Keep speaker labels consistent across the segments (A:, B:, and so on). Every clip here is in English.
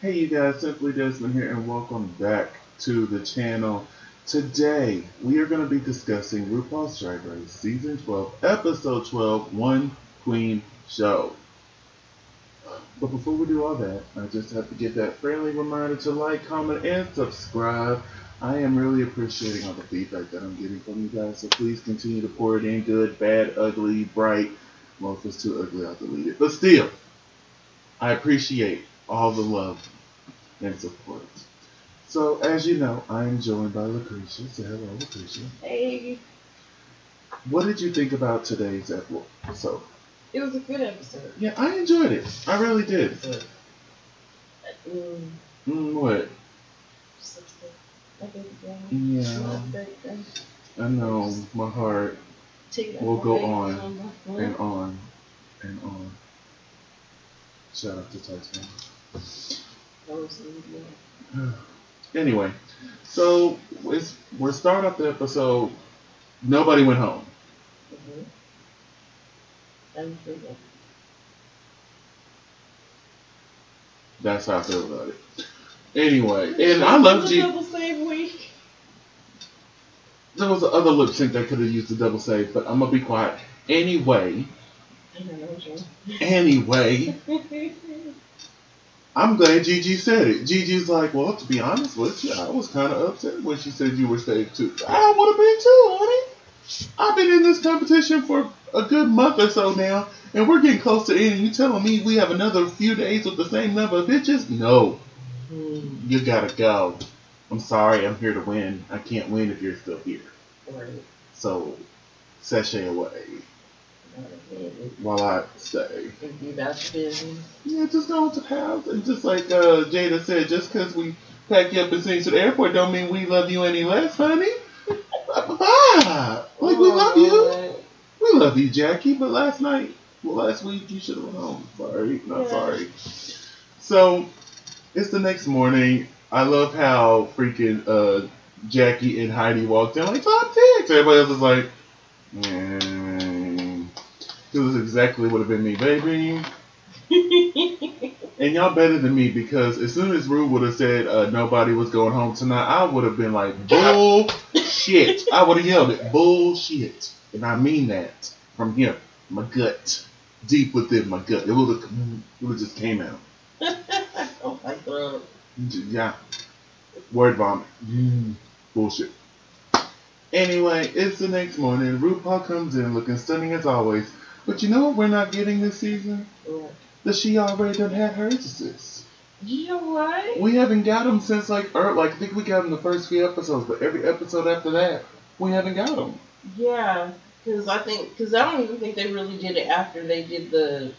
A: Hey you guys, Simply Desmond here and welcome back to the channel. Today we are going to be discussing RuPaul's Drag Race Season 12, Episode 12, One Queen Show. But before we do all that, I just have to get that friendly reminder to like, comment, and subscribe. I am really appreciating all the feedback that I'm getting from you guys, so please continue to pour it in, good, bad, ugly, bright. Well, if it's too ugly, I'll delete it. But still, I appreciate all the love and support. So, as you know, I am joined by LaCresha. Say hello, LaCresha.
B: Hey.
A: What did you think about today's episode?
B: It was a good episode.
A: Yeah, I enjoyed it. I really did. What? Yeah. I know, my heart will go on and on and on. Shout out to Titanic. Anyway, so we're starting off the episode. Nobody went home. That's how I feel about it. Anyway, and I love G.
B: Double save week.
A: There was another lip sync that could have used the double save, but I'm gonna be quiet. Anyway, I'm glad Gigi said it. Gigi's like, well, to be honest with you, I was kind of upset when she said you were saved too. I would have been too, honey. I've been in this competition for a good month or so now, and we're getting close to the end. You telling me we have another few days with the same number of bitches? No. You gotta go. I'm sorry, I'm here to win. I can't win if you're still here.
B: Right.
A: So, sashay away. While I stay.
B: That's business.
A: Yeah, just go to the house. And just like Jada said, just because we pack you up and send you to the airport don't mean we love you any less, honey. Bye. Like, we love you. We love you, Jackie. But last week, you should have went home. Sorry. Not sorry. So, it's the next morning. I love how freaking Jackie and Heidi walked in like, top 6. Everybody else is like, it was exactly what it would have been me, baby. And y'all better than me because as soon as Rue would have said nobody was going home tonight, I would have been like, bullshit. I would have yelled it, bullshit. And I mean that from here, my gut, deep within my gut. It would have just came out.
B: Oh my God.
A: Yeah. Word vomit. Bullshit. Anyway, it's the next morning. RuPaul comes in looking stunning as always. But you know what we're not getting this season?
B: What?
A: That she already done had hers assist.
B: You know what?
A: We haven't got them since I think we got them the first few episodes, but every episode after that, we haven't got them.
B: Yeah, because I don't even think they really did it after they did the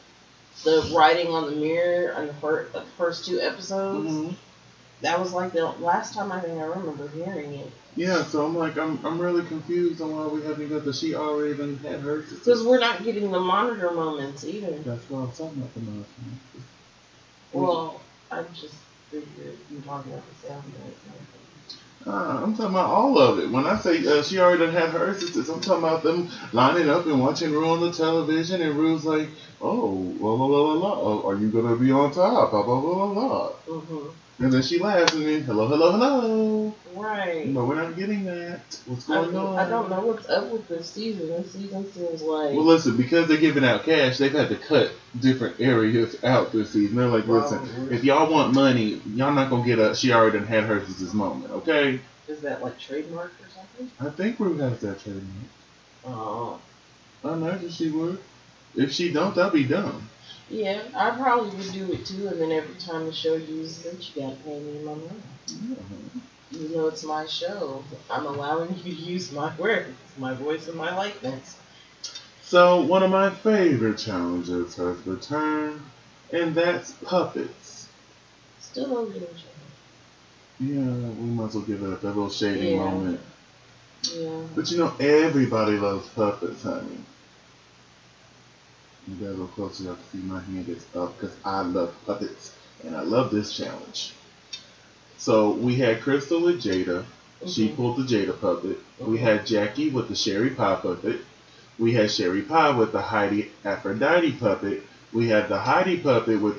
B: writing on the mirror on the first 2 episodes.
A: Mm-hmm.
B: That was like the last time I think I remember hearing it.
A: Yeah, so I'm like, I'm really confused on why we haven't got the she already done had hers assist.
B: Because we're not getting the monitor moments either.
A: That's what I'm talking about, the monitor.
B: Well, I just figured you talking about the sound bites.
A: I'm talking about all of it. When I say she already done had her assistants, I'm talking about them lining up and watching Rue on the television, and Rue's like, oh, blah, blah, blah, blah, blah. Are you going to be on top? Blah, blah, blah, blah, blah.
B: Mm-hmm.
A: And then she laughs, and then, hello, hello, hello.
B: Right.
A: But we're not getting that. What's going on?
B: I don't know what's up with this season. This season seems like...
A: Well, listen, because they're giving out cash, they've had to cut different areas out this season. They're like, listen, if y'all want money, y'all not going to get a she already done had hers at this moment, okay?
B: Is that like trademark or something?
A: I think Rue has that trademark.
B: Oh.
A: I imagine she would. If she don't, that'd be dumb.
B: Yeah, I probably would do it too, and then every time the show uses it, you gotta pay me my money.
A: Yeah.
B: You know it's my show. I'm allowing you to use my words, my voice, and my likeness.
A: So, one of my favorite challenges has returned, and that's puppets.
B: Still don't get a
A: Yeah, we might as well give it that little shady moment.
B: Yeah.
A: But you know, everybody loves puppets, honey. You gotta go closer, you have to see my hand is up, because I love puppets, and I love this challenge. So, we had Crystal with Jada. She pulled the Jada puppet. We had Jackie with the Sherry Pie puppet. We had Sherry Pie with the Heidi Aphrodite puppet. We had the Heidi puppet with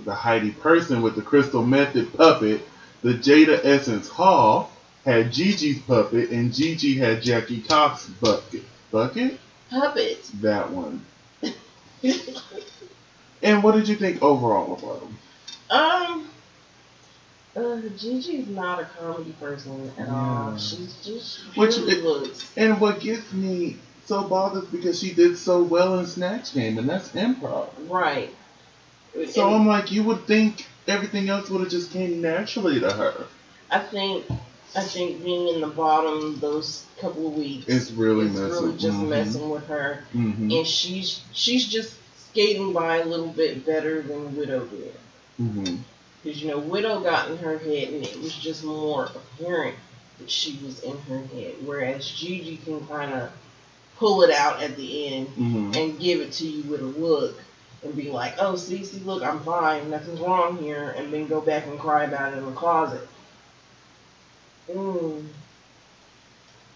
A: the Heidi person with the Crystal Method puppet. The Jada Essence Hall had Gigi's puppet, and Gigi had Jackie Cox's bucket. Bucket?
B: Puppet.
A: That one. And what did you think overall about them?
B: Gigi's not a comedy person at all. She's just looks.
A: And what gets me so bothered because she did so well in Snatch Game, and that's improv.
B: Right.
A: So I'm like, you would think everything else would have just came naturally to her.
B: I think being in the bottom those couple of weeks
A: it's really
B: messing with her, and she's just skating by a little bit better than Widow did. Because Widow got in her head, and it was just more apparent that she was in her head, whereas Gigi can kind of pull it out at the end and give it to you with a look and be like, oh, see, look, I'm fine, nothing's wrong here, and then go back and cry about it in the closet.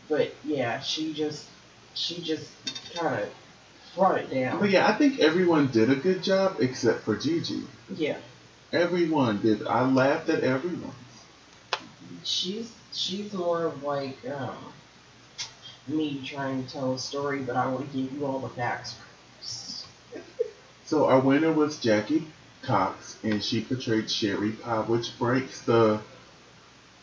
B: But yeah, she just kind of brought it down.
A: But yeah, I think everyone did a good job except for Gigi.
B: Yeah.
A: Everyone did. I laughed at everyone.
B: She's more of like me trying to tell a story, but I want to give you all the facts first.
A: So our winner was Jackie Cox, and she portrayed Sherry Pie, which breaks the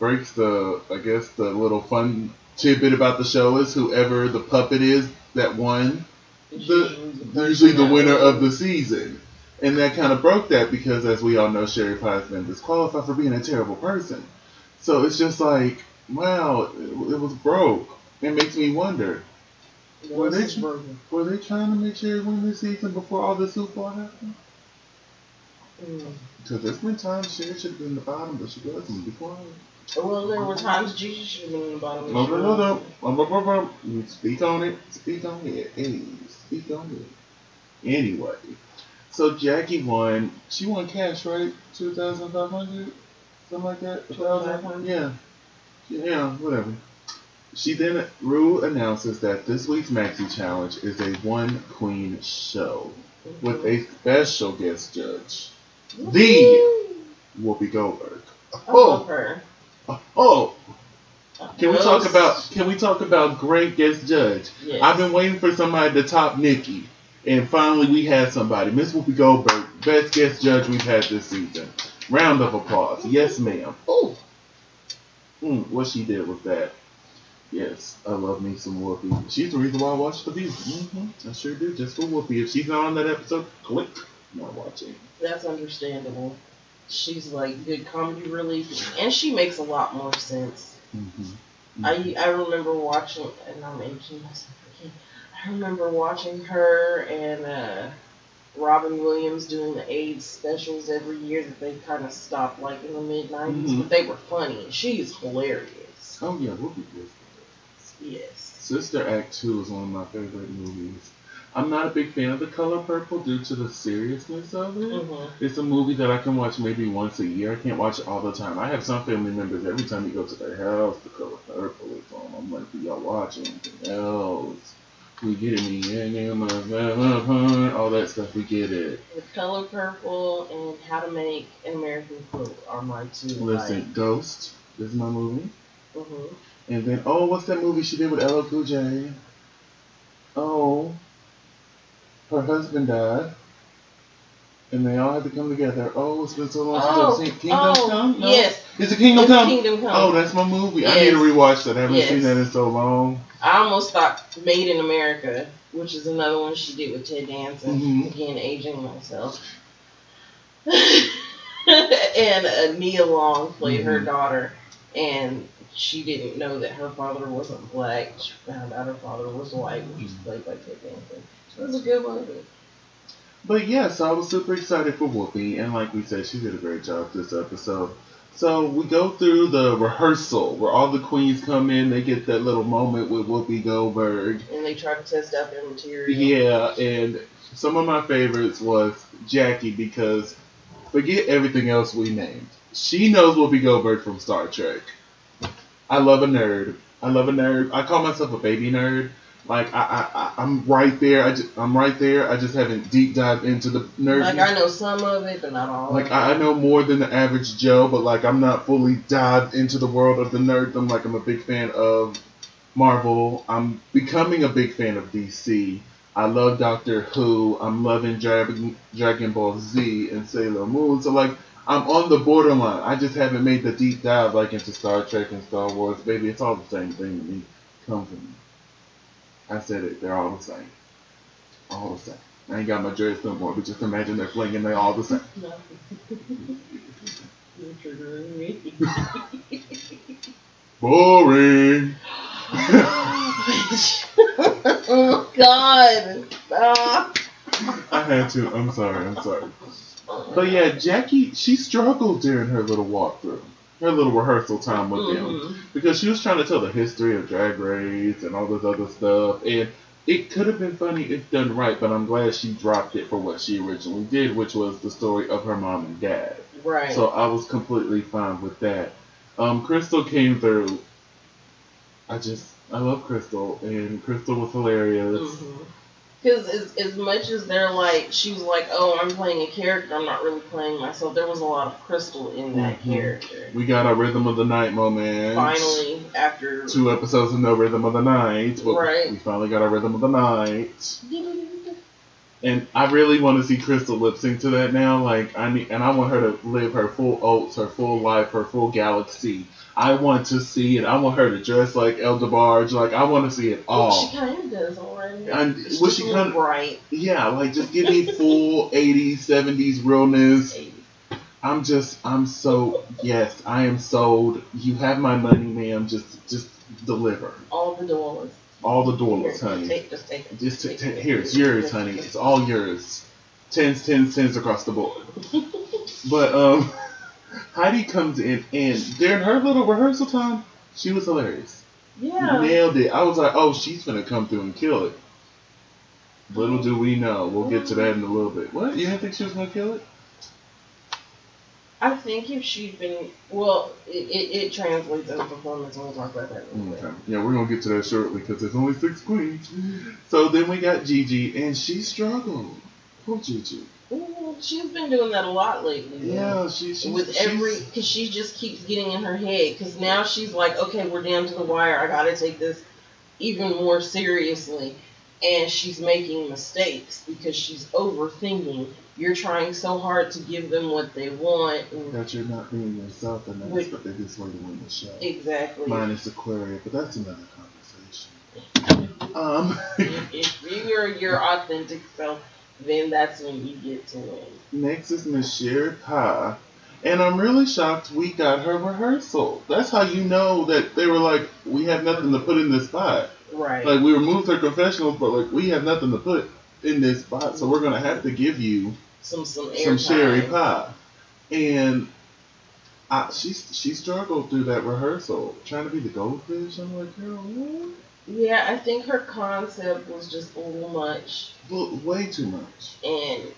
A: I guess the little fun tidbit about the show is whoever the puppet is that won usually the winner of the season. And that kind of broke that because, as we all know, Sherry Pie has been disqualified for being a terrible person. So it's just like, wow, it was broke. It makes me wonder, were they trying to make Sherry win this season before all this hoopla happened? Because there's been times Sherry should have been in the bottom, but she wasn't before.
B: Well, there were times Gigi should have been in the bottom.
A: No. Speak on it. Hey, speak on it. Anyway. So Jackie won. She won cash, right? 2,500, something like that. 2,500. Yeah, whatever. She then Rue announces that this week's Maxi Challenge is a one queen show with a special guest judge, the Whoopi Goldberg.
B: I love her.
A: Can we talk about great guest judge?
B: Yes.
A: I've been waiting for somebody to top Nikki. And finally, we had somebody. Miss Whoopi Goldberg, best guest judge we've had this season. Round of applause. Yes, ma'am. Oh, what she did with that. Yes, I love me some Whoopi. She's the reason why I watch The View. I sure do, just for Whoopi. If she's not on that episode, click. Not watching.
B: That's understandable. She's like good comedy relief, and she makes a lot more sense. I remember watching, and I'm aging myself again. I remember watching her and Robin Williams doing the AIDS specials every year that they kind of stopped like in the mid-90s, but they were funny. She's hilarious.
A: Oh yeah, Whoopi is hilarious.
B: Yes.
A: Sister Act 2 is one of my favorite movies. I'm not a big fan of The Color Purple due to the seriousness of it. It's a movie that I can watch maybe once a year. I can't watch it all the time. I have some family members, every time you go to their house, The Color Purple is on. I'm like, do y'all watch anything else? We get it, all that stuff, we get it.
B: The Color Purple and How to Make an American Quilt are my two.
A: Listen, Ghost is my movie. And then, what's that movie she did with LL Cool J? Her husband died, and they all had to come together. It's been so long since I've seen Kingdom Come? No?
B: Yes.
A: Is it Kingdom Come?
B: Kingdom Come.
A: Oh, that's my movie. Yes. I need to rewatch that. I haven't seen that in so long.
B: I almost thought Made in America, which is another one she did with Ted Danson. Again, aging myself. And Nia Long played her daughter, and she didn't know that her father wasn't black. She found out her father was white, which was played by Ted Danson. It was a good movie.
A: But yeah, so I was super excited for Whoopi, and like we said, she did a great job this episode. So we go through the rehearsal where all the queens come in, they get that little moment with Whoopi Goldberg.
B: And they try to test out their material.
A: Yeah, and some of my favorites was Jackie, because forget everything else we named. She knows Whoopi Goldberg from Star Trek. I love a nerd. I call myself a baby nerd, Like I'm right there. I'm right there. I just haven't deep dived into the nerd.
B: Like I know some of it, but not all.
A: Like I know more than the average Joe, but like I'm not fully dived into the world of the nerddom. Like I'm a big fan of Marvel. I'm becoming a big fan of DC. I love Doctor Who. I'm loving Dragon Ball Z and Sailor Moon. So like I'm on the borderline. I just haven't made the deep dive like into Star Trek and Star Wars. Baby, it's all the same thing to me. Come to me. I said it. They're all the same. All the same. I ain't got my dress no more, but just imagine they're flinging. They're all the same.
B: You're triggering me.
A: Boring.
B: Oh God! Stop.
A: I had to. I'm sorry. But yeah, Jackie, she struggled during her little walkthrough, her little rehearsal time with them, because she was trying to tell the history of Drag Race and all this other stuff, and it could have been funny if done right, but I'm glad she dropped it for what she originally did, which was the story of her mom and dad.
B: Right.
A: So I was completely fine with that. Crystal came through. I love Crystal, and Crystal was hilarious.
B: Because as much as they're like, she was like, oh, I'm playing a character, I'm not really playing myself. There was a lot of Crystal in that character.
A: We got our Rhythm of the Night moment.
B: Finally, after
A: 2 episodes of no Rhythm of the Night. But
B: right.
A: We finally got our Rhythm of the Night. And I really want to see Crystal lip sync to that now. Like I want her to live her full oats, her full life, her full galaxy. I want to see it. I want her to dress like El DeBarge. Like I want to see it all.
B: Well, she kind of does already.
A: She kind of
B: bright.
A: Yeah, like just give me full 80s, 70s realness. I'm so yes, I am sold. You have my money, ma'am. Just deliver.
B: All the dollars.
A: All the dollars, honey.
B: Just take it.
A: Here, it's yours, honey. It's all yours. Tens across the board. But Heidi comes in, and during her little rehearsal time, she was hilarious.
B: Yeah.
A: Nailed it. I was like, oh, she's gonna come through and kill it. Little do we know. We'll get to that in a little bit. What? You didn't think she was gonna kill it?
B: I think if she'd been, well, it translates in the performance, and we'll talk about that in a little bit.
A: Yeah, we're going to get to that shortly, because there's only 6 queens. So then we got Gigi, and she struggled. Poor Gigi.
B: She's been doing that a lot lately.
A: Yeah, she's
B: because she just keeps getting in her head, because now she's like, okay, we're down to the wire, I gotta take this even more seriously, and she's making mistakes, because she's overthinking. You're trying so hard to give them what they want.
A: That you're not being yourself, and that's what they just want to win the show.
B: Exactly.
A: Minus Aquaria, but that's another conversation.
B: If you're your authentic self, then that's when you get to win.
A: Next is Miss Sherry Pie. And I'm really shocked we got her rehearsal. That's how you know that they were like, we have nothing to put in this spot.
B: Right.
A: Like, we removed her confessionals, but like, we have nothing to put in this spot, so we're going to have to give you some Sherry Pie. And she struggled through that rehearsal, trying to be the goldfish. I'm like, girl, what?
B: Yeah, I think her concept was just a little much.
A: Way too much.
B: And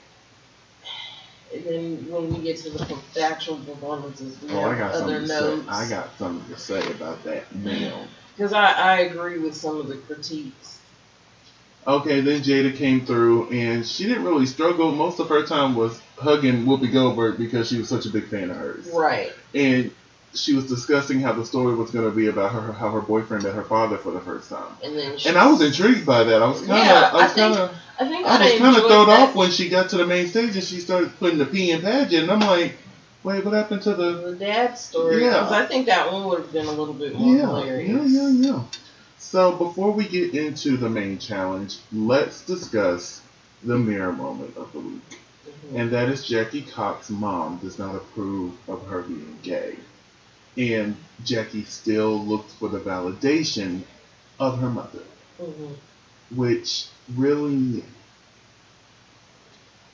B: then when we get to the actual performances, we have other notes.
A: I got something to say about that now.
B: Because I agree with some of the critiques.
A: Okay, then Jada came through, and she didn't really struggle. Most of her time was hugging Whoopi Goldberg because she was such a big fan of hers.
B: Right.
A: And she was discussing how the story was going to be about how her boyfriend met her father for the first time. And I was intrigued by that. I was kind of thrown off when she got to the main stage and she started putting the P in pageant. And I'm like, wait, what happened to the
B: dad story? Yeah. Because I think that one would have been a little bit more hilarious.
A: Yeah. So before we get into the main challenge, let's discuss the mirror moment of the week. Mm-hmm. And that is Jackie Cox's mom does not approve of her being gay. And Jackie still looked for the validation of her mother. Mm-hmm. Which really,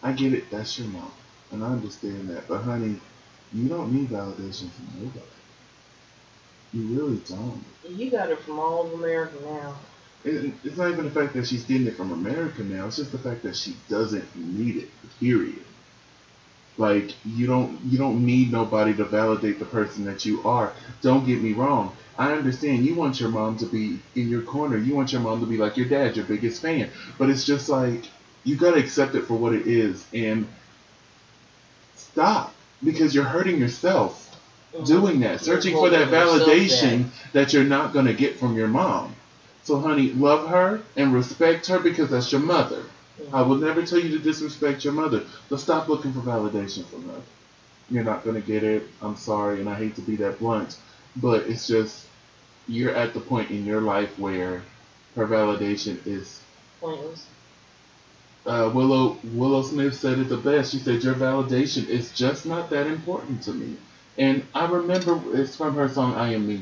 A: I get it, that's your mom. And I understand that. But honey, you don't need validation from nobody. You really don't.
B: You got it from all of America now.
A: It's not even the fact that she's getting it from America now. It's just the fact that she doesn't need it, period. Like, you don't need nobody to validate the person that you are. Don't get me wrong. I understand you want your mom to be in your corner. You want your mom to be like your dad, your biggest fan. But it's just like, you gotta accept it for what it is and stop, because you're hurting yourself doing that, searching for that validation that you're not gonna get from your mom. So, honey, love her and respect her, because that's your mother. I will never tell you to disrespect your mother, but stop looking for validation from her. You're not going to get it. I'm sorry, and I hate to be that blunt, but it's just, you're at the point in your life where her validation is
B: pointless.
A: Willow Smith said it the best. She said, your validation is just not that important to me. And I remember, it's from her song, I Am Me.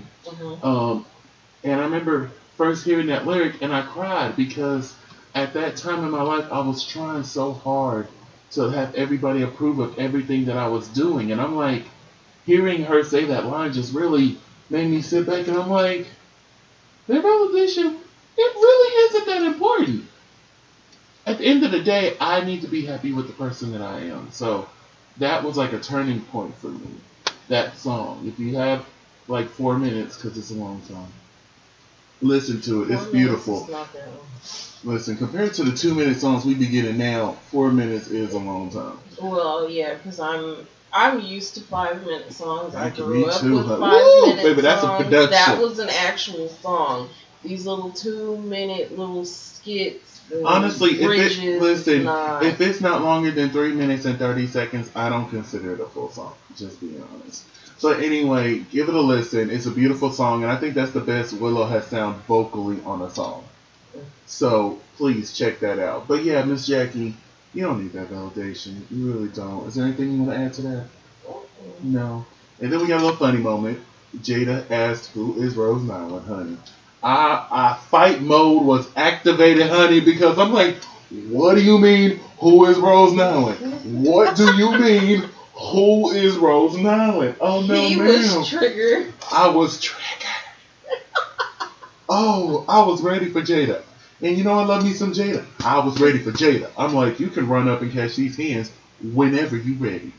A: And I remember first hearing that lyric, and I cried, because at that time in my life, I was trying so hard to have everybody approve of everything that I was doing. And I'm like, hearing her say that line just really made me sit back, and I'm like, their validation, it really isn't that important. At the end of the day, I need to be happy with the person that I am. So that was like a turning point for me, that song. If you have like 4 minutes, because it's a long song, listen to it. It's beautiful. Listen, compared to the 2-minute songs we be getting now, 4 minutes is a long time.
B: Well, yeah, because I'm used to 5-minute songs. I grew up
A: too,
B: with 5-minute
A: baby, that's
B: songs.
A: a production.
B: That was an actual song. These little 2-minute little skits.
A: Honestly,
B: bridges,
A: if it's not longer than 3 minutes and 30 seconds, I don't consider it a full song. Just being honest. So anyway, give it a listen. It's a beautiful song, and I think that's the best Willow has sound vocally on a song. So please check that out. But yeah, Miss Jackie, you don't need that validation. You really don't. Is there anything you want to add to that? No. And then we got a little funny moment. Jada asked, "Who is Rose Nyland, honey?" I fight mode was activated, honey, because I'm like, what do you mean, who is Rose Nyland? What do you mean, who is Rose Nyland? Oh, no,
B: he
A: ma'am.
B: Was triggered.
A: I was triggered. Oh, I was ready for Jada. And you know I love me some Jada. I was ready for Jada. I'm like, you can run up and catch these hands whenever you ready.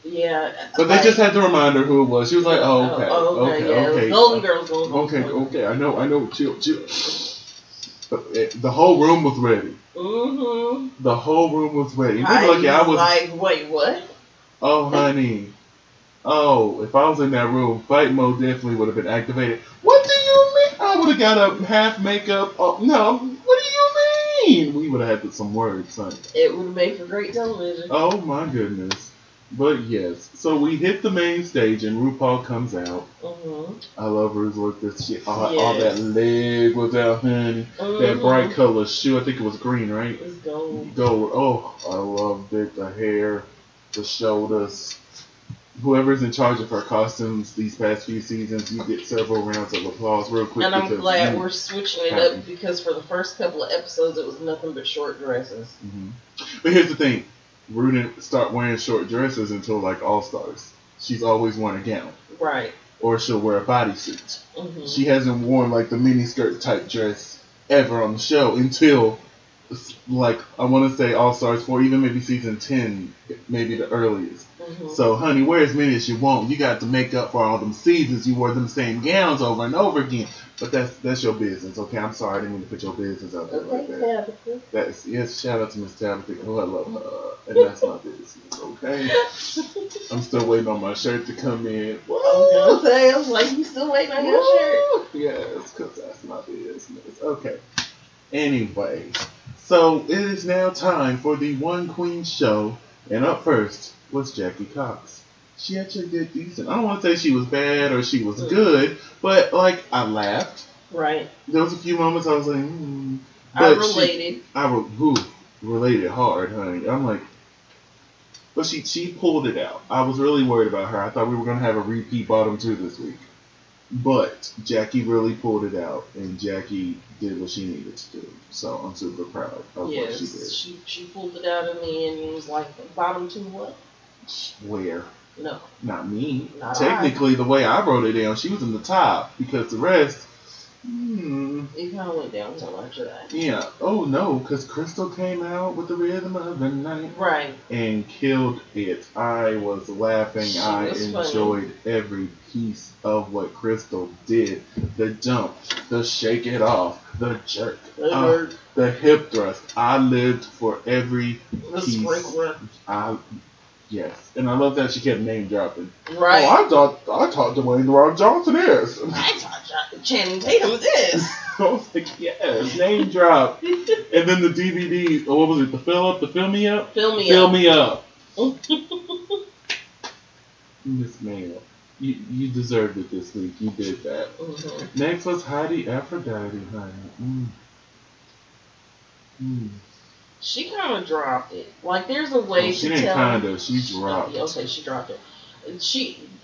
B: Yeah.
A: But they just had to remind her who it was. She was like, oh, okay. Okay.
B: Golden Girls.
A: Okay. I know. Chill. But the whole room was ready.
B: Mm-hmm.
A: The whole room was ready.
B: I was like, wait, what?
A: Oh, honey. Oh, if I was in that room, fight mode definitely would have been activated. What do you mean? I would have got up half makeup. Oh, no. What do you mean? We would have had some words, honey.
B: It would have made for great television.
A: Oh, my goodness. But yes, so we hit the main stage and RuPaul comes out.
B: Mm-hmm.
A: I love Ru's look. This shit, all that leg was out, honey. Mm-hmm. That bright color shoe, I think it was green, right?
B: It's gold.
A: Gold. Oh, I loved it. The hair, the shoulders. Whoever's in charge of her costumes these past few seasons, you get several rounds of applause real quick.
B: And I'm glad we're switching it up, because for the first couple of episodes, it was nothing but short dresses.
A: Mm-hmm. But here's the thing. Ru didn't start wearing short dresses until like All Stars. She's always worn a gown.
B: Right.
A: Or she'll wear a bodysuit.
B: Mm-hmm.
A: She hasn't worn like the mini skirt type dress ever on the show until like I want to say All Stars 4, even maybe season 10, maybe the earliest. Mm-hmm. So honey, wear as many as you want. You got to make up for all them seasons. You wore them same gowns over and over again. But that's your business, okay? I'm sorry, I didn't mean to put your business out there like that. Yes, shout out to Miss Tabitha. Oh, I love her. And that's my business, okay? I'm still waiting on my shirt to come in.
B: I was like, you still waiting on your shirt?
A: Yes, because that's my business. Okay. Anyway, so it is now time for the One Queen Show. And up first was Jackie Cox. She actually did decent. I don't want to say she was bad or she was good, but like I laughed.
B: Right.
A: There was a few moments I was like,
B: I related.
A: Related hard, honey. I'm like, but she pulled it out. I was really worried about her. I thought we were gonna have a repeat bottom 2 this week, but Jackie really pulled it out, and Jackie did what she needed to do. So I'm super proud of what she did.
B: She pulled it out in the end and was like, bottom 2 what?
A: Where?
B: No.
A: Not me.
B: Not
A: Technically, the way I wrote it down, she was in the top, because the rest,
B: It kind of went down so much of that.
A: Yeah. Oh no, because Crystal came out with the rhythm of the night.
B: Right.
A: And killed it. I was laughing. I enjoyed every piece of what Crystal did. The jump, the shake it off, the jerk, the hip thrust. I lived for every piece. Sprinkler. Yes, and I love that she kept name dropping.
B: Right.
A: Oh, I taught Dwayne The Rock Johnson this.
B: I taught Channing Tatum this.
A: I was like, yes, name drop. And then the DVD, what was it? The Fill Me Up? Fill Me Up. Miss Mayo, you deserved it this week. You did that. Mm-hmm. Next was Heidi Aphrodite, honey.
B: She kind of dropped it. Like, there's a way to tell.
A: She dropped it.
B: Okay, she dropped it.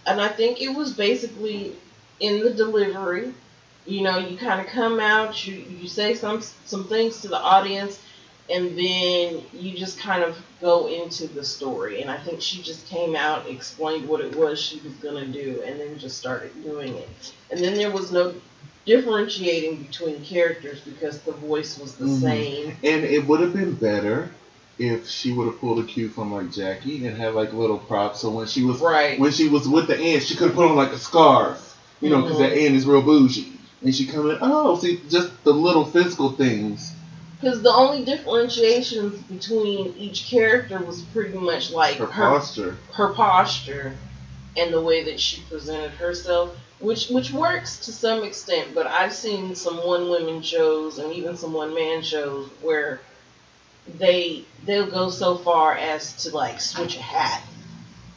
B: And I think it was basically in the delivery. You know, you kind of come out, you say some things to the audience, and then you just kind of go into the story. And I think she just came out, explained what it was she was going to do, and then just started doing it. And then there was no differentiating between characters because the voice was the same.
A: And it would have been better if she would have pulled a cue from like Jackie and had like little props. So when she was with the ant, she could have put on like a scarf, you know, because that ant is real bougie. And she come in, see, just the little physical things.
B: Because the only differentiations between each character was pretty much like her posture, and the way that she presented herself. Which works to some extent, but I've seen some one-woman shows and even some one-man shows where they'll go so far as to like switch a hat,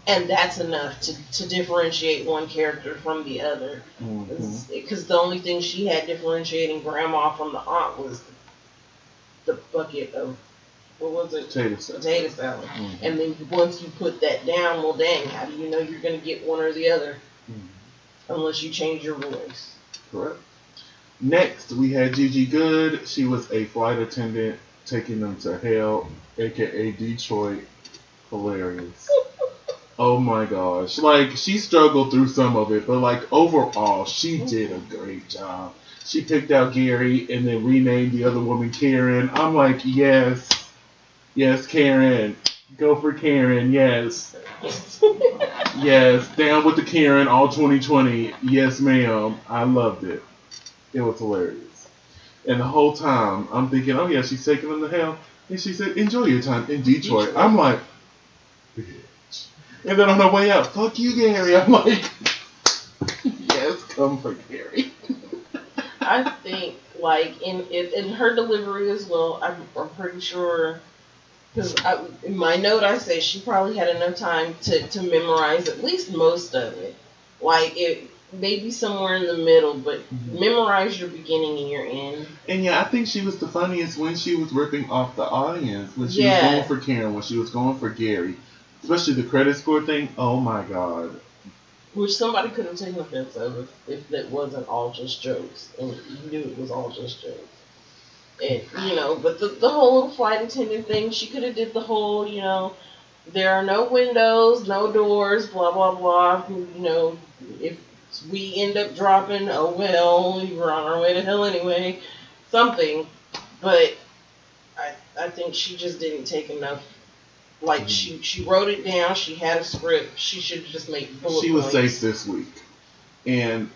B: and that's enough to differentiate one character from the other. Because the only thing she had differentiating Grandma from the aunt was the bucket of, what was it? Potato salad. And then once you put that down, well, dang, how do you know you're going to get one or the other? Unless you change your voice.
A: Correct. Next, we had Gigi Good. She was a flight attendant taking them to hell, aka Detroit. Hilarious. Oh my gosh. Like, she struggled through some of it, but like overall, she did a great job. She picked out Gary and then renamed the other woman Karen. I'm like, yes, Karen. Go for Karen, yes. Yes, down with the Karen, all 2020. Yes, ma'am. I loved it. It was hilarious. And the whole time, I'm thinking, oh yeah, she's taking them to hell. And she said, enjoy your time in Detroit. I'm like, bitch. And then on her way out, fuck you, Gary. I'm like, yes, come for Gary.
B: I think, like, in her delivery as well, I'm pretty sure. Because in my note I say she probably had enough time to memorize at least most of it. Like, it maybe somewhere in the middle, but memorize your beginning and your end.
A: And yeah, I think she was the funniest when she was ripping off the audience. When she was going for Karen, when she was going for Gary. Especially the credit score thing. Oh my God.
B: Which somebody could have taken offense of if that wasn't all just jokes. And you knew it was all just jokes. And, but the whole little flight attendant thing, she could have did the whole, there are no windows, no doors, blah, blah, blah. If we end up dropping, oh well, we were on our way to hell anyway. Something. But I think she just didn't take enough. Like, she wrote it down, she had a script, she should have just made bullet points.
A: She was safe this week. And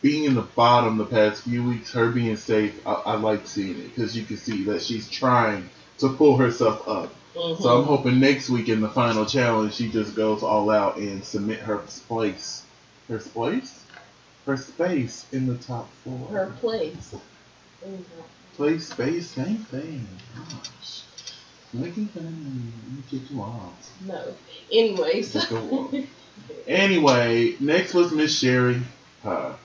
A: being in the bottom the past few weeks, her being safe, I like seeing it because you can see that she's trying to pull herself up. So I'm hoping next week in the final challenge, she just goes all out and submit her space in the top 4.
B: Her place.
A: Place, space, same thing. Gosh. Making fun. Kick you off.
B: No. Anyways.
A: Anyway, next was Miss Sherry.
B: God.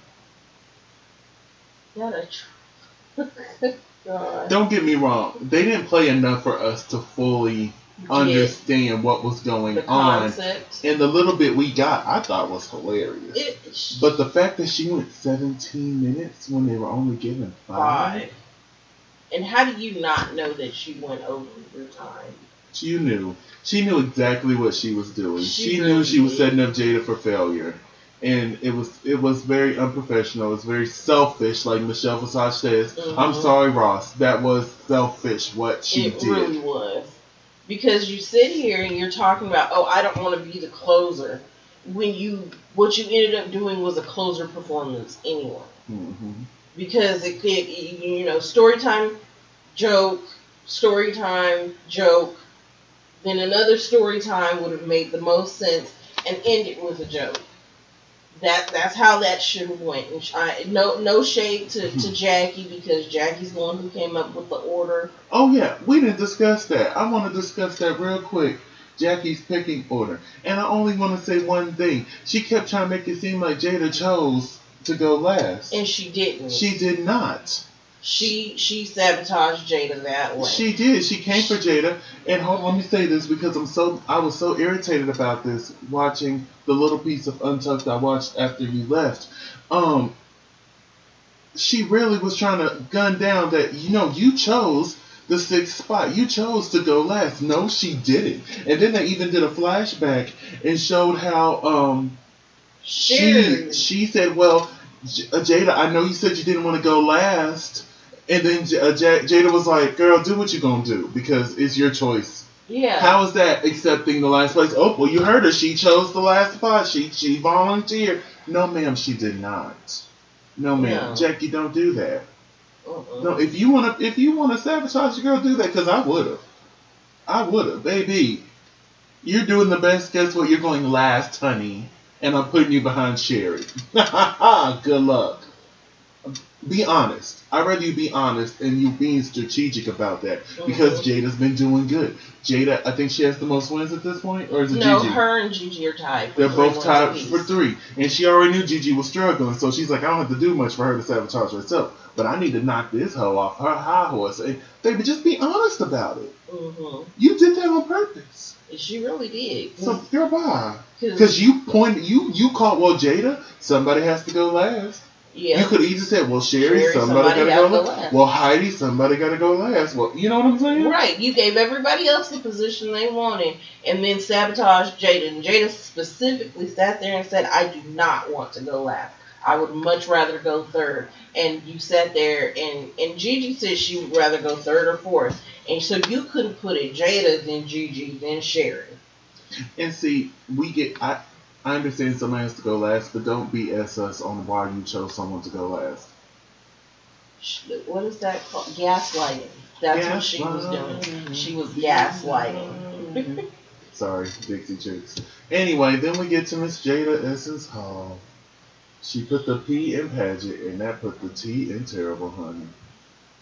A: Don't get me wrong. They didn't play enough for us to fully understand what was going on. And the little bit we got, I thought was hilarious. But the fact that she went 17 minutes when they were only given 5.
B: And how do you not know that she went over your time?
A: She knew. She knew exactly what she was doing. She knew she was setting up Jada for failure. and it was very unprofessional. It was very selfish, like Michelle Visage says. I'm sorry, Ross. That was selfish what she did. It
B: really was. Because you sit here and you're talking about, oh, I don't want to be the closer, when what you ended up doing was a closer performance anyway. Because it could, story time, joke, then another story time would have made the most sense and ended with a joke. That's how that should have went. And no shade to Jackie, because Jackie's the one who came up with the order.
A: Oh yeah, we didn't discuss that. I want to discuss that real quick. Jackie's picking order, and I only want to say one thing. She kept trying to make it seem like Jada chose to go last,
B: and she didn't.
A: She did not.
B: She sabotaged Jada that way.
A: She did. She came for Jada. And hold on, let me say this, because I was so irritated about this watching the little piece of Untucked I watched after you left. She really was trying to gun down that, you chose the 6th spot. You chose to go last. No, she didn't. And then they even did a flashback and showed how she said, well, Jada, I know you said you didn't want to go last. And then Jada was like, girl, do what you're going to do, because it's your choice.
B: Yeah.
A: How is that accepting the last place? Oh, well, you heard her. She chose the last spot. She volunteered. No, ma'am, she did not. No, ma'am. No. Jackie, don't do that. No, if you want to sabotage your girl, do that, because I would have. Baby, you're doing the best. Guess what? You're going last, honey. And I'm putting you behind Sherry. Good luck. Be honest. I'd rather you be honest and you being strategic about that, because Jada's been doing good. Jada, I think she has the most wins at this point, or is it Gigi?
B: No, her and Gigi are tied.
A: They're both tied for 3, and she already knew Gigi was struggling, so she's like, I don't have to do much for her to sabotage herself, but I need to knock this hoe off her high horse. And baby, just be honest about it. You did that on purpose.
B: She really did.
A: So girl, why? Because you called, well, Jada, somebody has to go last.
B: Yeah.
A: You could easily say, well, Sherry, somebody got to go last. Well, Heidi, somebody got to go last. Well, you know what I'm saying?
B: Right. You gave everybody else the position they wanted and then sabotaged Jada. And Jada specifically sat there and said, I do not want to go last. I would much rather go 3rd. And you sat there and Gigi said she would rather go 3rd or 4th. And so you couldn't put it Jada, then Gigi, then Sherry.
A: And see, I understand someone has to go last, but don't BS us on why you chose someone to go last.
B: What is that called? Gaslighting. That's what she was doing. She was gaslighting.
A: Sorry, Dixie Chicks. Anyway, then we get to Miss Jada Essence Hall. She put the P in Paget, and that put the T in Terrible Honey.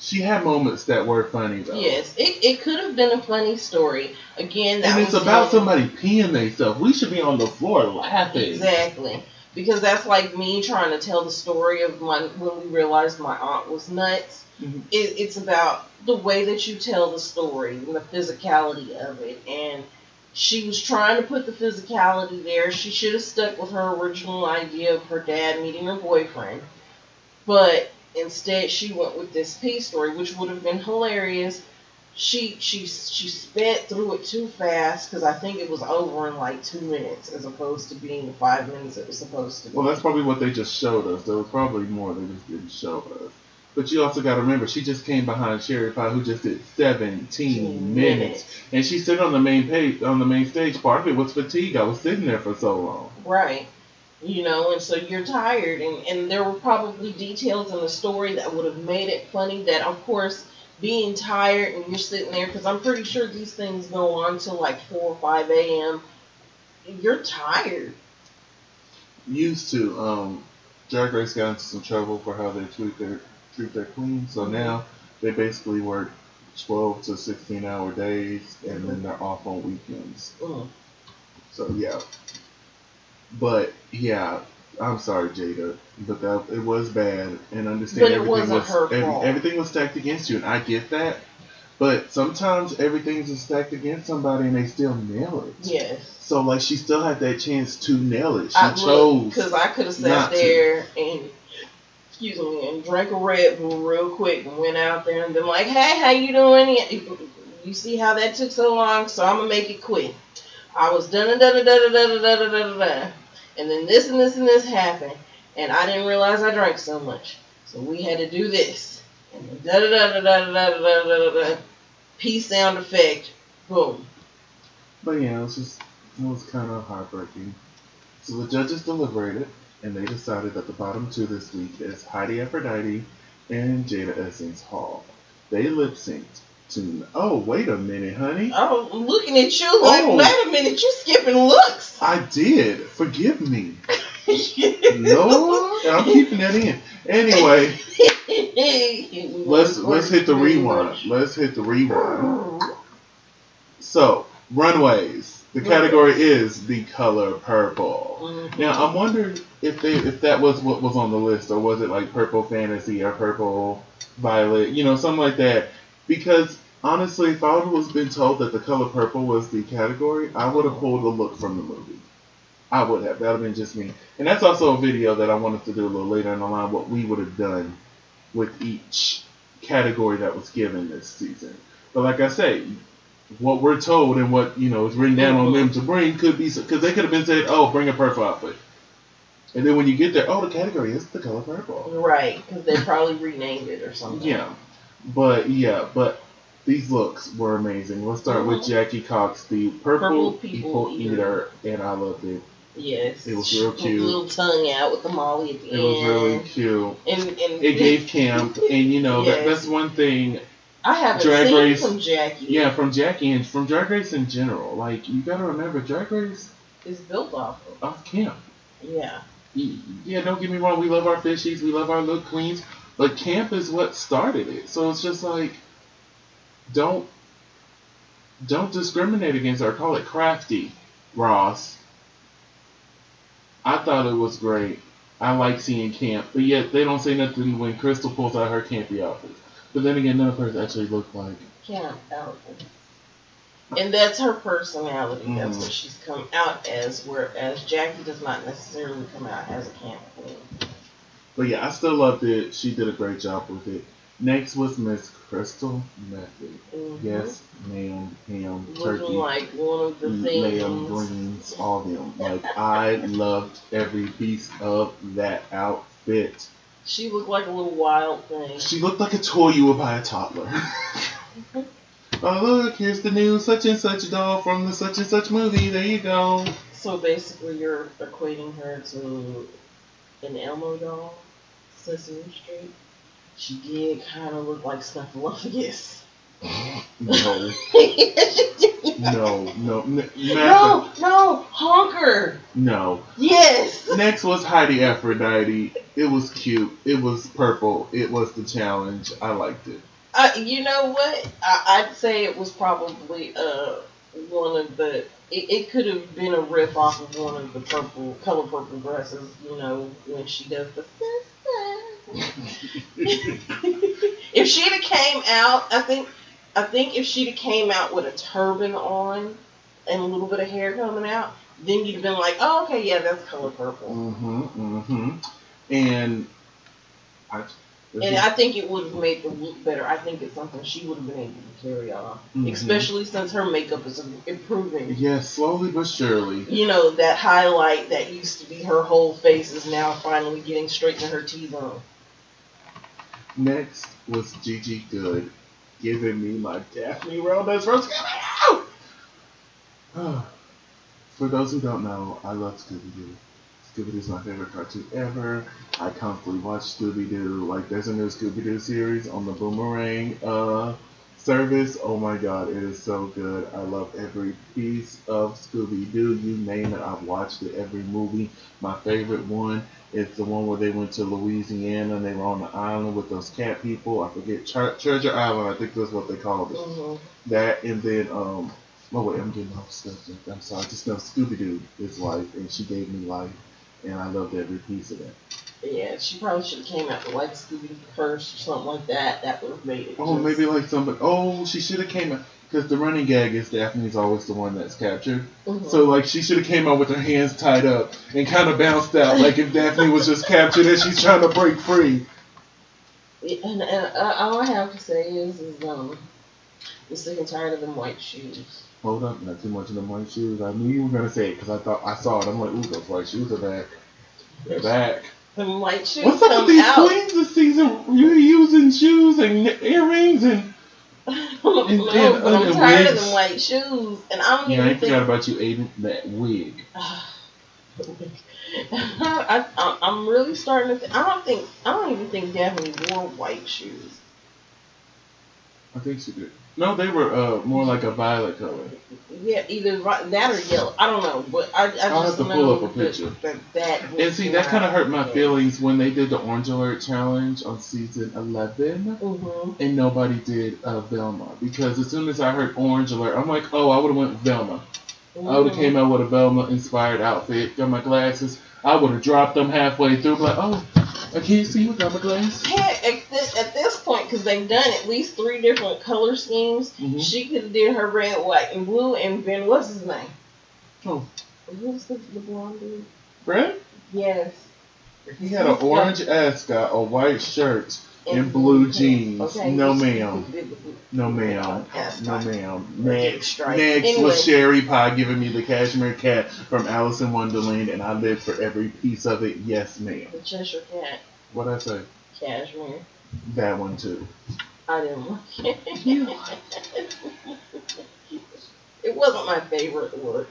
A: She had moments that were funny, though.
B: Yes, it could have been a funny story. Again,
A: and it's about somebody peeing themselves. We should be on the floor laughing.
B: Exactly. Because that's like me trying to tell the story of when we realized my aunt was nuts. It's about the way that you tell the story and the physicality of it. And she was trying to put the physicality there. She should have stuck with her original idea of her dad meeting her boyfriend. But instead, she went with this pee story, which would have been hilarious. She sped through it too fast, because I think it was over in like 2 minutes as opposed to being the 5 minutes it was supposed to be.
A: Well, that's probably what they just showed us. There was probably more they just didn't show us. But you also got to remember, she just came behind Sherry Pie, who just did 17 minutes. And she's sitting on the main stage. Part of it was fatigue. I was sitting there for so long.
B: Right. And so you're tired, and there were probably details in the story that would have made it funny, that, of course, being tired and you're sitting there, because I'm pretty sure these things go on till like 4 or 5 a.m., you're tired.
A: Used to. Drag Race got into some trouble for how they treat their queens, so now they basically work 12 to 16-hour days, and then they're off on weekends. So, yeah. But yeah, I'm sorry, Jada, but it was bad, and understand
B: but it wasn't her fault.
A: Everything was stacked against you, and I get that. But sometimes everything's stacked against somebody, and they still nail it.
B: Yes.
A: So like, she still had that chance to nail it. She chose
B: because I could have sat there and drank a Red Bull real quick and went out there and been like, hey, how you doing? You see how that took so long? So I'm gonna make it quick. I was done. and then this and this and this happened, and I didn't realize I drank so much. So we had to do this, and then da da da da da da da da da. P sound effect, boom.
A: But yeah, it was kind of heartbreaking. So the judges deliberated, and they decided that the bottom two this week is Heidi Aphrodite and Jada Essence Hall. They lip synced to. Oh, wait a minute, honey.
B: Oh, I'm looking at you like, wait a minute, you skipping looks.
A: I did. Forgive me. No, I'm keeping that in. Anyway, let's hit the rewind. Let's hit the rewind. So, runways. The category is the color purple. Mm-hmm. Now, I'm wondering if that was what was on the list, or was it like purple fantasy or purple violet, something like that. Because honestly, if I was been told that the color purple was the category, I would have pulled a look from the movie. I would have. That would have been just me. And that's also a video that I wanted to do a little later in the line, what we would have done with each category that was given this season. But like I say, what we're told and what, is written down on them to bring could be, because they could have been said, oh, bring a purple outfit. And then when you get there, oh, the category is the color purple.
B: Right, because they probably renamed it or something.
A: Yeah. But these looks were amazing. Let's start with Jackie Cox, the purple people eater, and I loved it.
B: Yes.
A: It was real cute.
B: Little tongue out with the molly at the end.
A: It was really cute.
B: And
A: it gave camp, and yes. that's one thing.
B: I haven't seen from Jackie.
A: Yeah, from Jackie and from Drag Race in general. Like, you gotta remember, Drag Race
B: is built off
A: camp.
B: Yeah.
A: Yeah, don't get me wrong. We love our fishies. We love our look queens. But camp is what started it. So it's just like, don't discriminate against her. Call it crafty, Ross. I thought it was great. I like seeing camp. But yet, they don't say nothing when Crystal pulls out her campy outfits. But then again, none of hers actually look like
B: camp outfits. And that's her personality. Mm-hmm. That's what she's come out as, whereas Jackie does not necessarily come out as a camp queen.
A: But yeah, I still loved it. She did a great job with it. Next was Miss Crystal Method. Mm-hmm. Yes, ma'am, ham, turkey.
B: Looking like one of the things.
A: Ma'am, greens, all of them. Like, I loved every piece of that outfit.
B: She looked like a little wild thing.
A: She looked like a toy you would buy a toddler. Oh, look, here's the new such and such doll from the such and such movie. There you go.
B: So basically, you're equating her to an Elmo doll, Sesame Street. She did kind of look like Snuffleupagus.
A: No.
B: No, Honker.
A: No.
B: Yes.
A: Next was Heidi Aphrodite. It was cute. It was purple. It was the challenge. I liked it.
B: You know what? I'd say it was probably one of the. It could have been a riff off of one of the color purple dresses. When she does the. If she'd have came out, I think if she'd have came out with a turban on and a little bit of hair coming out, then you'd have been like, oh, okay, yeah, that's color purple.
A: And
B: I think it would have made the look better. I think it's something she would have been able to carry off, especially since her makeup is improving.
A: Yes, slowly but surely.
B: That highlight that used to be her whole face is now finally getting straight to her T-zone.
A: Next was Gigi Good, giving me my Daphne Roundhouse Rose. For those who don't know, I love Scooby-Doo. Scooby-Doo's my favorite cartoon ever. I constantly watch Scooby-Doo. Like, there's a new Scooby-Doo series on the Boomerang service. Oh my god, it is so good. I love every piece of Scooby-Doo. You name it, I've watched it. Every movie. My favorite one is the one where they went to Louisiana and they were on the island with those cat people. I forget, Treasure Island, I think that's what they called it. Mm-hmm. That, and then, oh wait, I'm getting off stuff. I'm sorry. Just know Scooby-Doo is life, and she gave me life, and I loved every piece of that.
B: Yeah, she probably should have came out with like Scooby-Doo first or something like that. That would have made it.
A: Oh, maybe like somebody. Oh, she should have came out, because the running gag is Daphne's always the one that's captured. Mm-hmm. So like she should have came out with her hands tied up and kind of bounced out, like if Daphne was just captured and she's trying to break free.
B: And all I have to say is I'm sick and tired of them white shoes.
A: Hold up, not too much of them white shoes. I knew you were gonna say it because I saw it. I'm like, ooh, those white shoes are back. They're back.
B: Them white shoes.
A: What's up with these queens this season? You're using shoes and earrings and.
B: No, but I'm tired of them white shoes, and I don't even think.
A: I forgot about you, Aiden. That wig.
B: I'm really starting to. I don't even think Daphne wore white shoes.
A: I think she did. No, they were more like a violet color.
B: Yeah, either that or yellow. I don't know, but I'll
A: have to pull up a picture. And see, that kind of hurt my feelings when they did the Orange Alert Challenge on season 11, and nobody did Velma, because as soon as I heard Orange Alert, I'm like, oh, I would have went with Velma. I would have came out with a Velma-inspired outfit, got my glasses. I would have dropped them halfway through, like, oh, I can't see without my glasses.
B: At this point, because they've done at least 3 different color schemes, she could have did her red, white, and blue, and Ben, what's his name?
A: Oh.
B: Who's the blonde dude?
A: Brad?
B: Yes.
A: He had an orange ascot, a white shirt, and blue jeans. Okay, no, ma'am. No, ma'am. No, ma'am. Next was Sherry Pie giving me the cashmere cat from Alice in Wonderland, and I lived for every piece of it. Yes, ma'am.
B: The Cheshire Cat.
A: What'd I say?
B: Cashmere.
A: That one, too.
B: I didn't like it. You It wasn't my favorite look.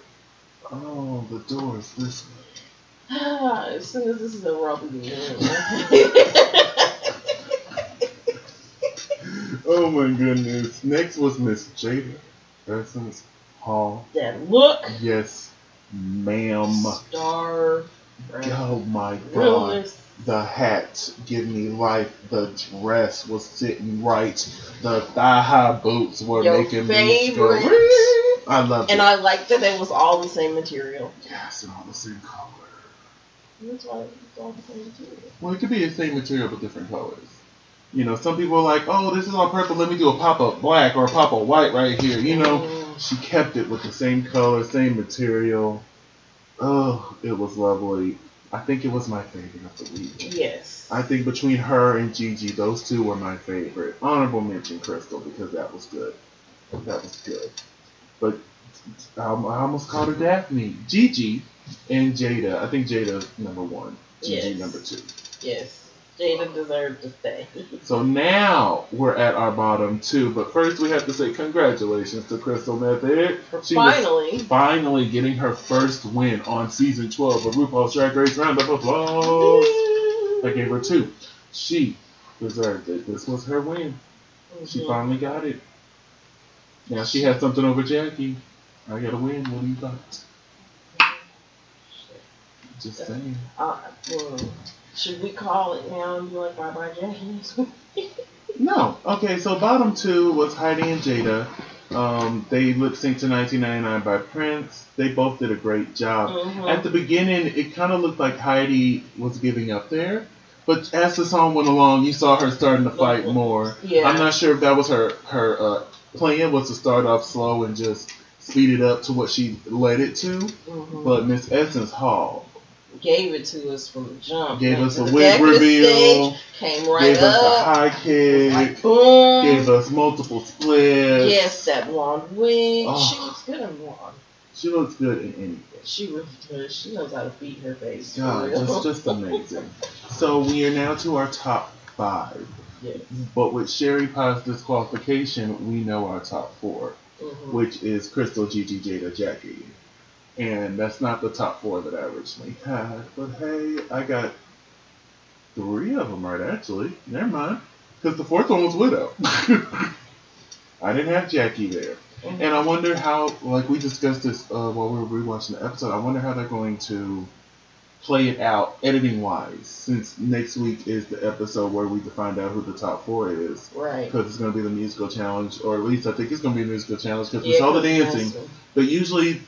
A: Oh, the door's this way.
B: As soon as this is over, I'll be
A: Oh my goodness. Next was Miss Jada Essence Hall.
B: That look.
A: Yes, ma'am.
B: Star.
A: Oh my God.
B: Realness.
A: The hat give me life. The dress was sitting right. The thigh-high boots were making me go. I loved it.
B: And I liked that it was all the same material.
A: Yes, and all the same color.
B: That's why it's all the same material.
A: Well, it could be the same material but different colors. You know, some people are like, oh, this is all purple, let me do a pop of black or a pop of white right here. You know, she kept it with the same color, same material. Oh, it was lovely. I think it was my favorite of the week.
B: Yes.
A: I think between her and Gigi, those two were my favorite. Honorable mention Crystal, because that was good. That was good. But I almost called her Daphne. Gigi and Jada. I think Jada number 1. Gigi number 2.
B: Yes. Jada deserved to stay.
A: So now we're at our bottom 2, but first we have to say congratulations to Crystal Method. She was finally getting her first win on season 12 of RuPaul's Drag Race. Round of applause. I gave her 2. She deserved it. This was her win. She finally got it. Now she has something over Jackie. I gotta win. What do you got? Just saying.
B: Should we call it now and be like, bye-bye, Jackie?
A: No. Okay, so bottom 2 was Heidi and Jada. They lip-synced to 1999 by Prince. They both did a great job. At the beginning, it kind of looked like Heidi was giving up there. But as the song went along, you saw her starting to fight more. Yeah. I'm not sure if that was her plan, was to start off slow and just speed it up to what she led it to. But Miss Essence Hall
B: gave it to us from the jump.
A: Gave us a wig reveal.
B: Came right
A: gave
B: up.
A: Us a high kick.
B: Like, boom.
A: Gave us multiple splits.
B: Yes, that blonde wig. Oh, she looks good in blonde.
A: She looks good in anything.
B: She really does. She knows how to beat her face.
A: God, just amazing. So we are now to our top 5.
B: Yes.
A: But with Sherry Pie's disqualification, we know our top 4, which is Crystal, Gigi, Jada, Jackie. And that's not the top 4 that I originally had. But hey, I got 3 of them right, actually. Never mind. Because the 4th one was Widow. I didn't have Jackie there. And I wonder how, like we discussed this while we were rewatching the episode, I wonder how they're going to play it out editing-wise, since next week is the episode where we can find out who the top 4 is.
B: Right.
A: Because it's going to be the musical challenge, or at least I think it's going to be a musical challenge, because we saw the dancing. But usually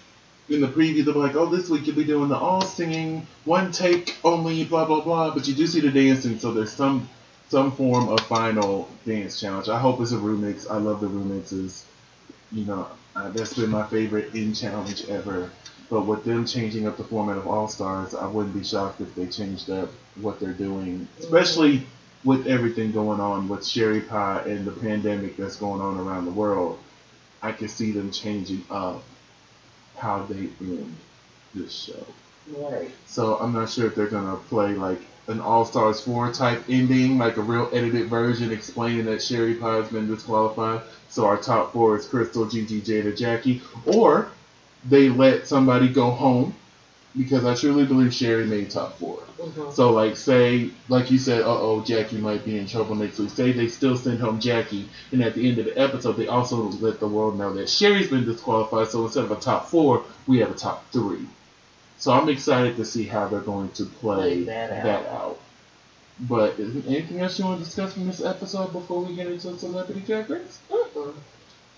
A: in the preview, they'll be like, oh, this week you'll be doing the all singing, one take only, blah, blah, blah. But you do see the dancing, so there's some form of final dance challenge. I hope it's a remix. I love the remixes. You know, that's been my favorite in-challenge ever. But with them changing up the format of All-Stars, I wouldn't be shocked if they changed up what they're doing, especially with everything going on with Sherry Pie and the pandemic that's going on around the world. I can see them changing up how they end this show.
B: Right.
A: So I'm not sure if they're gonna play like an All Stars 4 type ending, like a real edited version explaining that Sherry Pie has been disqualified. So our top 4 is Crystal, Gigi, Jada, Jackie, or they let somebody go home, because I truly believe Sherry made top 4. Mm-hmm. So like say, like you said, Jackie might be in trouble next week. Say they still send home Jackie, and at the end of the episode they also let the world know that Sherry's been disqualified. So instead of a top 4, we have a top 3. So I'm excited to see how they're going to play that out. But is there anything else you want to discuss from this episode before we get into Celebrity Drag Race? Mm-hmm.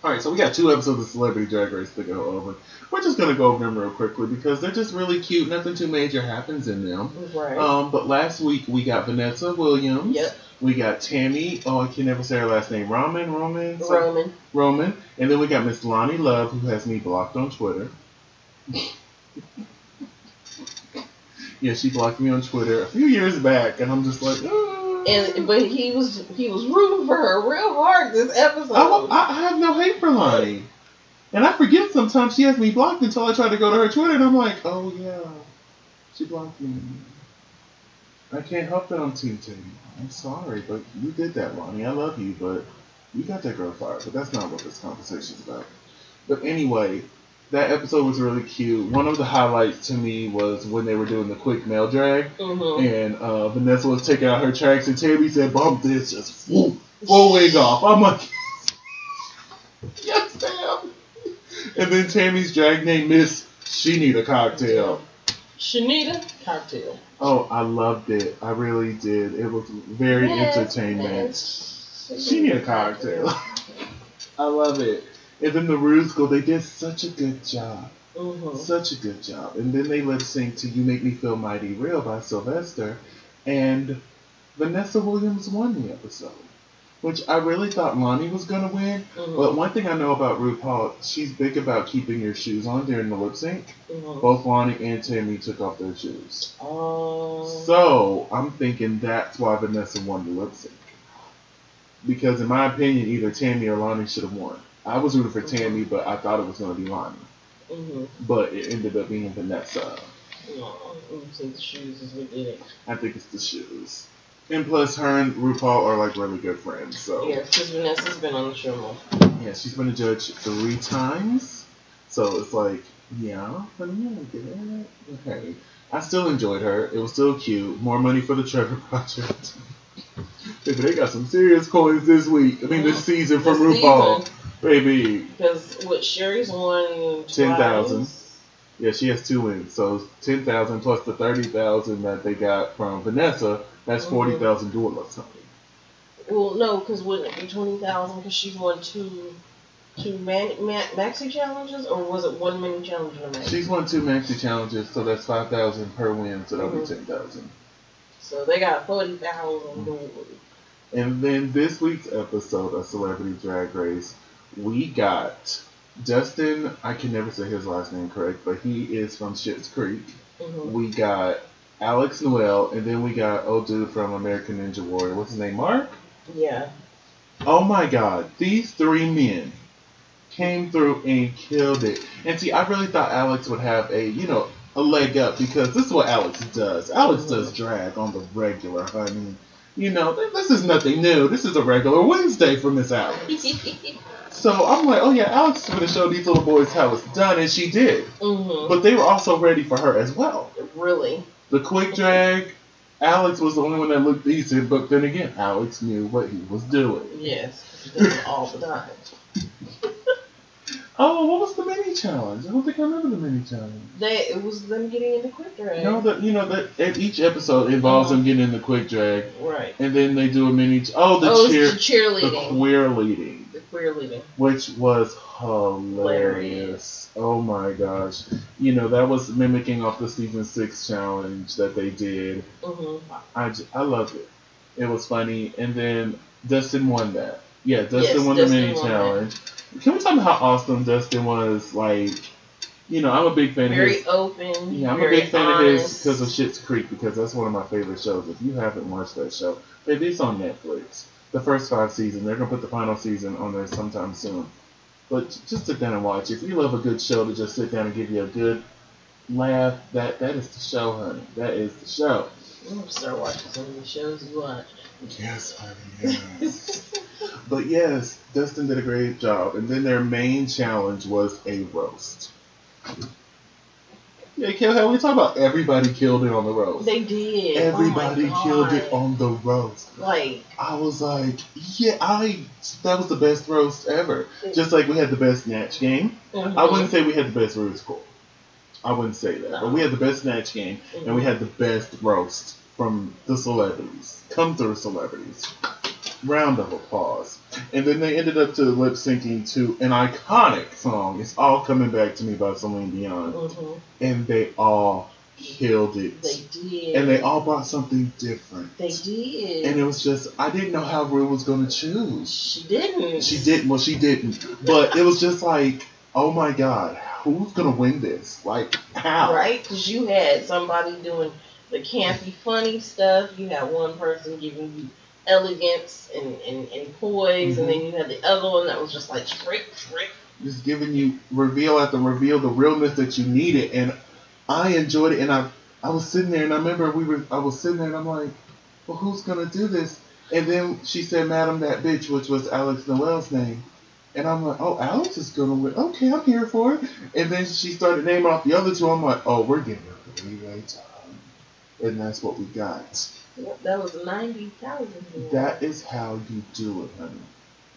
A: Alright, so we got 2 episodes of Celebrity Drag Race to go over. We're just going to go over them real quickly because they're just really cute. Nothing too major happens in them.
B: Right.
A: But last week we got Vanessa Williams.
B: Yep.
A: We got Tammy. I can never say her last name. Roman. And then we got Miss Lonnie Love, who has me blocked on Twitter. Yeah, she blocked me on Twitter a few years back, and I'm just like,
B: But he was rooting for her real hard this episode.
A: I have no hate for Lonnie. And I forget sometimes she has me blocked until I try to go to her Twitter, and I'm like, oh yeah, she blocked me. I can't help that I'm Team Tammy. I'm sorry, but you did that, Lonnie. I love you, but you got that girl fired. But that's not what this conversation's about. But anyway, that episode was really cute. One of the highlights to me was when they were doing the quick mail drag, mm-hmm. and Vanessa was taking out her tracks, and Tammy said, "Bump this, just full wig off." I'm like, yes, damn. And then Tammy's drag name Miss She Need a Cocktail.
B: Shanita Cocktail.
A: Oh, I loved it. I really did. It was very entertainment. She Need a Cocktail. I love it. And then the Rouge School, they did such a good job. Mm-hmm. Such a good job. And then they lip sync to You Make Me Feel Mighty Real by Sylvester. And Vanessa Williams won the episode. Which I really thought Lonnie was going to win. Mm-hmm. But one thing I know about RuPaul, she's big about keeping your shoes on during the lip sync. Mm-hmm. Both Lonnie and Tammy took off their shoes. Oh. So I'm thinking that's why Vanessa won the lip sync. Because in my opinion, either Tammy or Lonnie should have won. I was rooting for Tammy, but I thought it was going to be Lonnie. Mm-hmm. But it ended up being Vanessa.
B: No, I think the shoes is what did it.
A: I think it's the shoes. And plus, her and RuPaul are like really good friends. So
B: yeah, because Vanessa's been on the show more.
A: Yeah, she's been a judge 3 times. So it's like, yeah, honey, I get it. Okay. I still enjoyed her. It was still cute. More money for the Trevor Project. They got some serious coins this week. I mean, this season from RuPaul. Baby.
B: Because what Sherry's won
A: 10,000. Yeah, she has 2 wins. So 10,000 plus the 30,000 that they got from Vanessa. That's 40,000 dollars.
B: Well, no, because wouldn't it be 20,000? Because she's won two maxi challenges, or was it 1 mini challenge and a maxi?
A: She's won 2 maxi challenges, so that's 5,000 per win. So that'll be 10,000.
B: So they got 40,000 dollars.
A: And then this week's episode of Celebrity Drag Race, we got Dustin. I can never say his last name correct, but he is from Schitt's Creek. Mm-hmm. We got Alex Noel, and then we got old dude from American Ninja Warrior. What's his name? Mark?
B: Yeah.
A: Oh my God. These 3 men came through and killed it. And see, I really thought Alex would have a leg up, because this is what Alex does. Alex does drag on the regular, honey. This is nothing new. This is a regular Wednesday for Miss Alex. So I'm like, oh yeah, Alex is going to show these little boys how it's done, and she did. Mm-hmm. But they were also ready for her as well.
B: Really?
A: The quick drag, Alex was the only one that looked decent, but then again, Alex knew what he was doing.
B: Yes, he does it all the time.
A: Oh, what was the mini challenge? I don't think I remember the mini challenge.
B: It was them getting into quick drag.
A: No, that each episode involves them getting in the quick drag.
B: Right.
A: And then they do a mini.
B: The cheerleading.
A: The queer leading.
B: The queer leading.
A: Which was hilarious. Oh my gosh. That was mimicking off the season 6 challenge that they did. Mm-hmm. I loved it. It was funny. And then Dustin won that. Yeah, Dustin won the mini challenge. Can we talk about how awesome Dustin was? Like, I'm a big fan of his.
B: Very open.
A: Yeah, I'm a big fan of his because of Schitt's Creek, because that's one of my favorite shows. If you haven't watched that show, baby, it's on Netflix. The first 5 seasons. They're going to put the final season on there sometime soon. But just sit down and watch. If you love a good show to just sit down and give you a good laugh, that is the show, honey. That is the show.
B: I'm gonna start watching some of the shows you watch.
A: Yes, honey, yes. But yes, Dustin did a great job. And then their main challenge was a roast. Yeah, how we talk about everybody killed it on the roast.
B: They did.
A: Everybody killed it on the roast.
B: Like,
A: I was like, yeah, that was the best roast ever. Just like we had the best Snatch game. Mm-hmm. I wouldn't say we had the best Rude's Cool. I wouldn't say that. No. But we had the best Snatch game, mm-hmm. and we had the best roast from the celebrities. Come through, celebrities. Round of applause. And then they ended up to lip syncing to an iconic song. It's All Coming Back to Me by Celine Dion. Mm-hmm. And they all killed it.
B: They did.
A: And they all brought something different.
B: They did.
A: And it was just, I didn't know how Rue was going to choose.
B: She didn't.
A: She didn't. Well, she didn't. But it was just like, oh my God, who's going to win this? Like, how?
B: Right? Because you had somebody doing the campy, funny stuff. You had one person giving you elegance and poise, mm-hmm. and then you had the other one that was just like straight.
A: Just giving you reveal after reveal the realness that you needed, and I enjoyed it. And I was sitting there, and I remember I was sitting there, and I'm like, well, who's gonna do this? And then she said, "Madam, that bitch," which was Alex Noel's name, and I'm like, oh, Alex is gonna win. Okay, I'm here for it. And then she started naming off the other two. I'm like, oh, we're getting a three-way tie, and that's what we got.
B: That was 90,000.
A: That is how you do it, honey.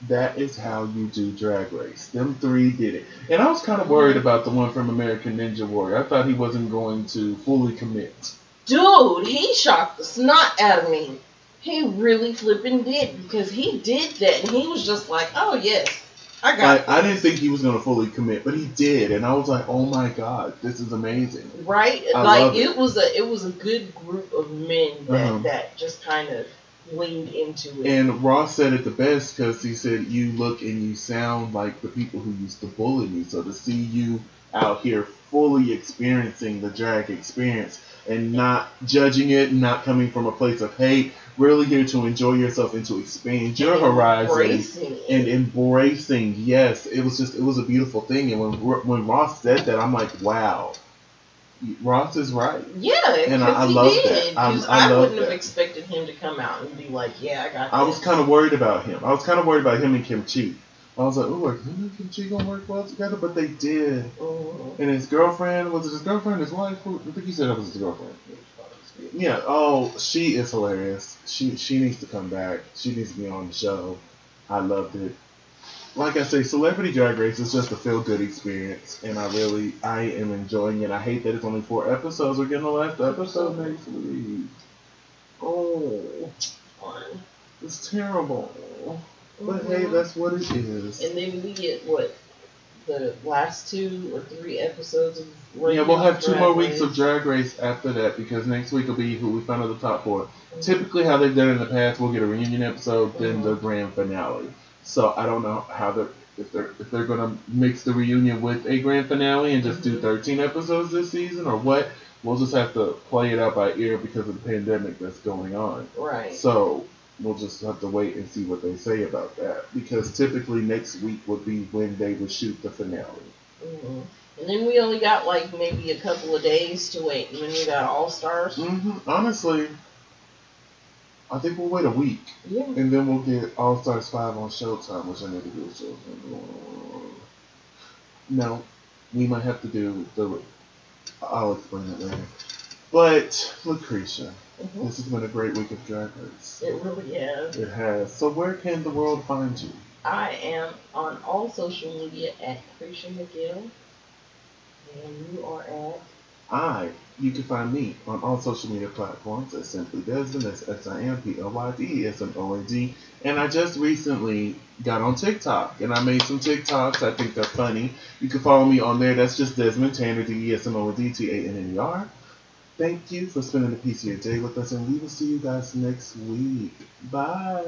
A: That is how you do Drag Race. Them three did it. And I was kind of worried about the one from American Ninja Warrior. I thought he wasn't going to fully commit.
B: Dude, he shocked the snot out of me. He really flipping did, because he did that, and he was just like, oh, yes, I got it.
A: I didn't think he was going to fully commit, but he did. And I was like, oh, my God, this is amazing.
B: Right? Like, it was a good group of men that just kind of leaned into it.
A: And Ross said it the best, because he said, you look and you sound like the people who used to bully me. So to see you out here fully experiencing the drag experience and not judging it, not coming from a place of hate, really here to enjoy yourself and to expand your horizons and embracing. Yes, it was a beautiful thing. And when Ross said that, I'm like, wow. Ross is right.
B: Yeah,
A: and I love that.
B: I wouldn't have expected him to come out and be like, yeah, I got this.
A: I was kind of worried about him. I was kind of worried about him and Kim Chi. I was like, ooh, are him and Kim Chi gonna work well together? But they did. Mm-hmm. And his girlfriend, was it his girlfriend, his wife? I think he said that was his girlfriend. Yeah, oh, she is hilarious. She needs to come back. She needs to be on the show. I loved it. Like I say, Celebrity Drag Race is just a feel-good experience, and I am enjoying it. I hate that it's only 4 episodes. We're getting the last episode next week. Oh, it's terrible. But hey, that's what it is.
B: And then we get, the last 2 or 3 episodes of
A: yeah, we'll have 2 more weeks of Drag Race after that, because next week will be who we find out the top 4. Mm-hmm. Typically, how they've done it in the past, we'll get a reunion episode, then the grand finale. So I don't know how if they're gonna mix the reunion with a grand finale and just do 13 episodes this season, or what. We'll just have to play it out by ear because of the pandemic that's going on.
B: Right.
A: So we'll just have to wait and see what they say about that, because typically next week would be when they would shoot the finale.
B: Mm-hmm. And then we only got maybe a couple of days to wait, and then we got All Stars.
A: Mm-hmm. Honestly, I think we'll wait a week.
B: Yeah.
A: And then we'll get All Stars 5 on Showtime, which I need to do with Showtime. No, we might have to do I'll explain it later. But, LaCresha, this has been a great week of Drag Race.
B: It really has.
A: It has. So where can the world find you?
B: I am on all social media at Cresha McGill. And you are at?
A: You can find me on all social media platforms at Simply Desmond. That's SIMPLYDESMOND. And I just recently got on TikTok, and I made some TikToks. I think they're funny. You can follow me on there. That's just Desmond Tanner, DESMOND, Thank you for spending a piece of your day with us, and we will see you guys next week. Bye.